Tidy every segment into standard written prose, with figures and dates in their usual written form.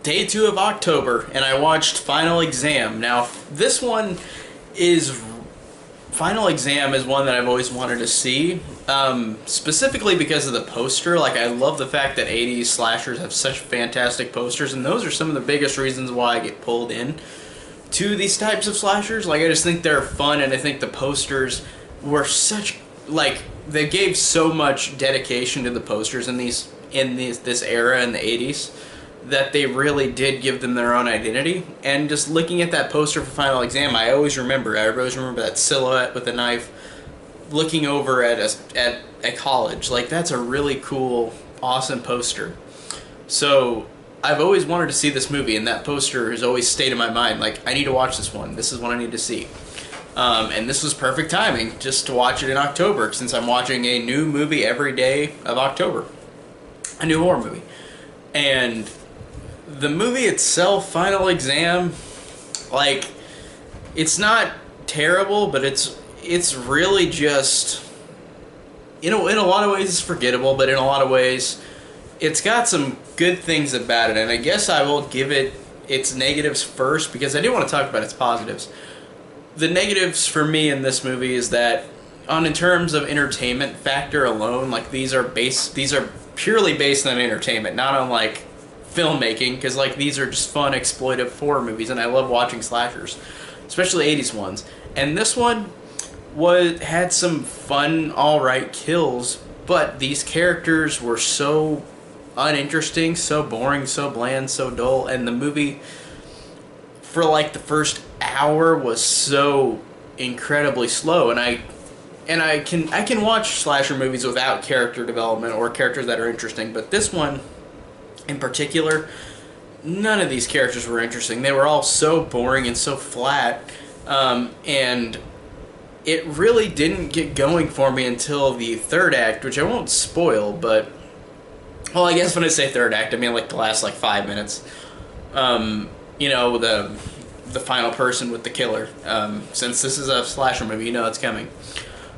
day 2 of October, and I watched Final Exam. Now, this one is... Final Exam is one that I've always wanted to see, specifically because of the poster. Like, I love the fact that 80s slashers have such fantastic posters, and those are some of the biggest reasons why I get pulled in to these types of slashers. Like, I just think they're fun, and I think the posters were such... Like, they gave so much dedication to the posters in this era in the 80s that they really did give them their own identity. And just looking at that poster for Final Exam, I always remember that silhouette with a knife looking over at a college. Like, that's a really cool, awesome poster. So I've always wanted to see this movie, and that poster has always stayed in my mind. Like, I need to watch this one. This is what I need to see. And this was perfect timing just to watch it in October, since I'm watching a new movie every day of October. A new horror movie. And the movie itself, Final Exam, like, it's not terrible, but it's really just, in a lot of ways it's forgettable, but in a lot of ways it's got some good things about it. And I guess I will give it its negatives first, because I do want to talk about its positives. The negatives for me in this movie is that, in terms of entertainment factor alone, like, these are purely based on entertainment, not on, like, filmmaking, because, like, these are just fun exploitive horror movies, and I love watching slashers, especially 80s ones. And this one had some fun, alright kills, but these characters were so uninteresting, so boring, so bland, so dull, and the movie, for like the first hour, was so incredibly slow. And I can watch slasher movies without character development or characters that are interesting, but this one in particular, none of these characters were interesting. They were all so boring and so flat, and it really didn't get going for me until the third act, which I won't spoil, but, well, I guess when I say third act, I mean like the last, like, 5 minutes. You know, the final person with the killer. Since this is a slasher movie, you know it's coming.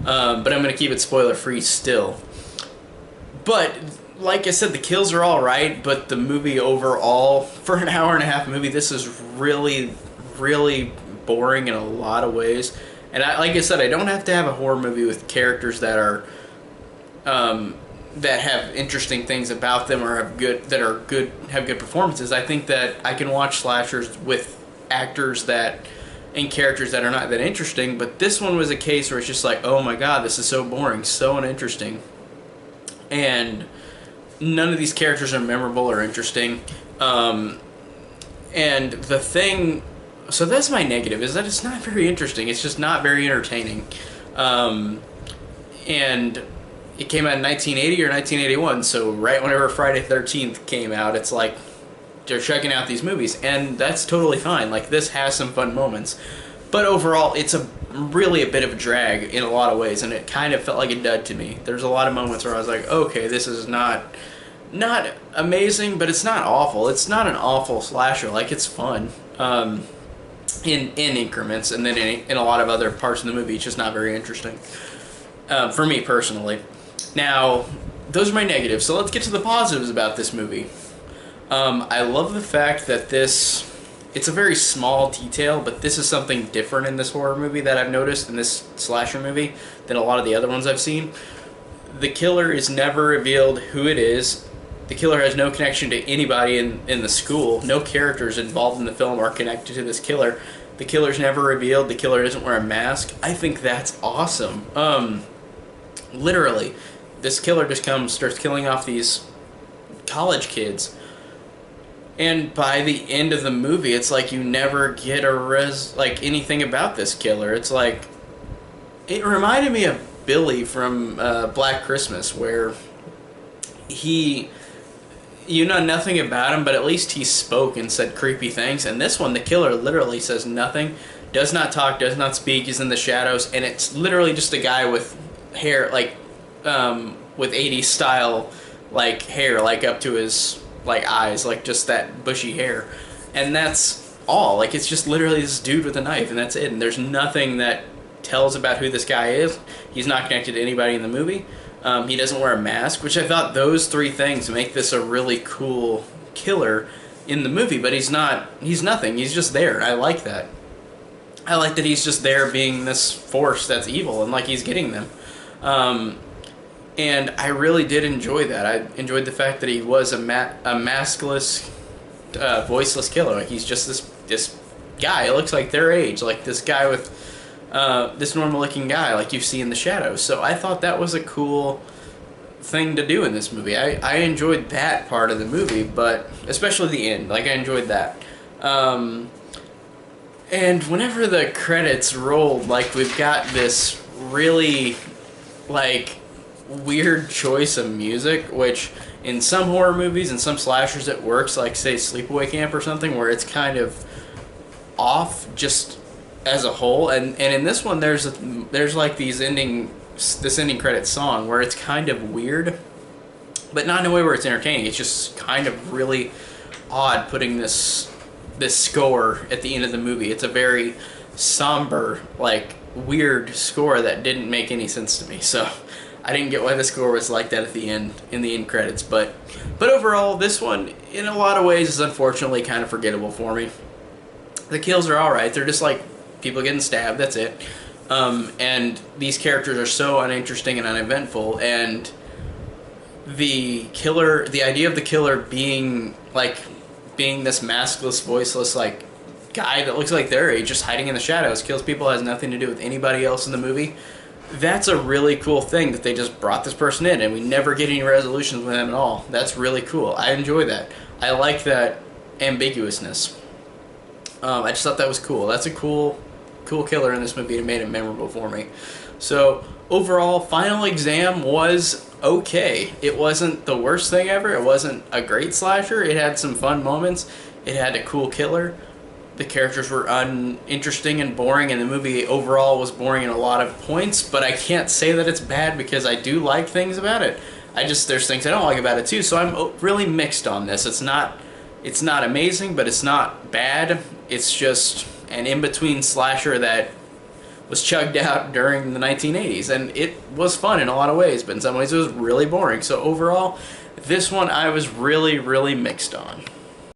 But I'm going to keep it spoiler-free still. But, like I said, the kills are alright, but the movie overall, for an hour-and-a-half movie, this is really, really boring in a lot of ways. And like I said, I don't have to have a horror movie with characters that are, that have interesting things about them, or have good performances. I think that I can watch slashers with actors and characters that are not that interesting, but this one was a case where it's just like, oh my god, this is so boring, so uninteresting. And none of these characters are memorable or interesting. And the thing... So that's my negative, is that it's not very interesting. It's just not very entertaining. And it came out in 1980 or 1981, so right whenever Friday the 13th came out, it's like they're checking out these movies, and that's totally fine. Like, this has some fun moments. But overall, it's really a bit of a drag in a lot of ways, and it kind of felt like a dud to me. There's a lot of moments where I was like, okay, this is not amazing, but it's not awful. It's not an awful slasher. Like, it's fun in increments, and then in a lot of other parts of the movie, it's just not very interesting for me personally. Now, those are my negatives, so let's get to the positives about this movie. I love the fact that it's a very small detail, but this is something different in this horror movie that I've noticed, in this slasher movie, than a lot of the other ones I've seen. The killer is never revealed who it is. The killer has no connection to anybody in the school. No characters involved in the film are connected to this killer. The killer's never revealed. The killer doesn't wear a mask. I think that's awesome. Literally, this killer just starts killing off these college kids. And by the end of the movie, it's like you never get anything about this killer. It's like, it reminded me of Billy from Black Christmas, where you know nothing about him, but at least he spoke and said creepy things. And this one, the killer literally says nothing, does not talk, does not speak, he's in the shadows, and it's literally just a guy with hair, like, with 80s style, like, hair, like, up to his, like, eyes, like, just that bushy hair. And that's all. Like, it's just literally this dude with a knife, and that's it. And there's nothing that tells about who this guy is. He's not connected to anybody in the movie. He doesn't wear a mask, which I thought those three things make this a really cool killer in the movie, but he's not. He's nothing. He's just there. I like that. I like that he's just there being this force that's evil, and like he's getting them. And I really did enjoy that. I enjoyed the fact that he was a maskless, voiceless killer. Like he's just this guy. It looks like their age, like this guy with this normal-looking guy, like you see in the shadows. So I thought that was a cool thing to do in this movie. I enjoyed that part of the movie, but especially the end. Like I enjoyed that. And whenever the credits rolled, like we've got this really like weird choice of music, which in some horror movies and some slashers it works, like say Sleepaway Camp or something, where it's kind of off just as a whole. And in this one, there's like this ending credits song where it's kind of weird, but not in a way where it's entertaining. It's just kind of really odd putting this score at the end of the movie. It's a very somber, like weird score that didn't make any sense to me. So I didn't get why the score was like that at the end, in the end credits. But overall, this one, in a lot of ways, is unfortunately kind of forgettable for me. The kills are alright. They're just like people getting stabbed, that's it. And these characters are so uninteresting and uneventful, and the idea of the killer being this maskless, voiceless, like guy that looks like their age, just hiding in the shadows, kills people, has nothing to do with anybody else in the movie. That's a really cool thing that they just brought this person in and we never get any resolutions with them at all. That's really cool. I enjoy that. I like that ambiguousness. I just thought that was cool. That's a cool killer in this movie. It made it memorable for me. So overall, Final Exam was okay. It wasn't the worst thing ever. It wasn't a great slasher. It had some fun moments. It had a cool killer. The characters were uninteresting and boring, and the movie overall was boring in a lot of points, but I can't say that it's bad because I do like things about it. There's things I don't like about it too, so I'm really mixed on this. It's not amazing, but it's not bad. It's just an in-between slasher that was chugged out during the 1980s, and it was fun in a lot of ways, but in some ways it was really boring. So overall, this one I was really, really mixed on.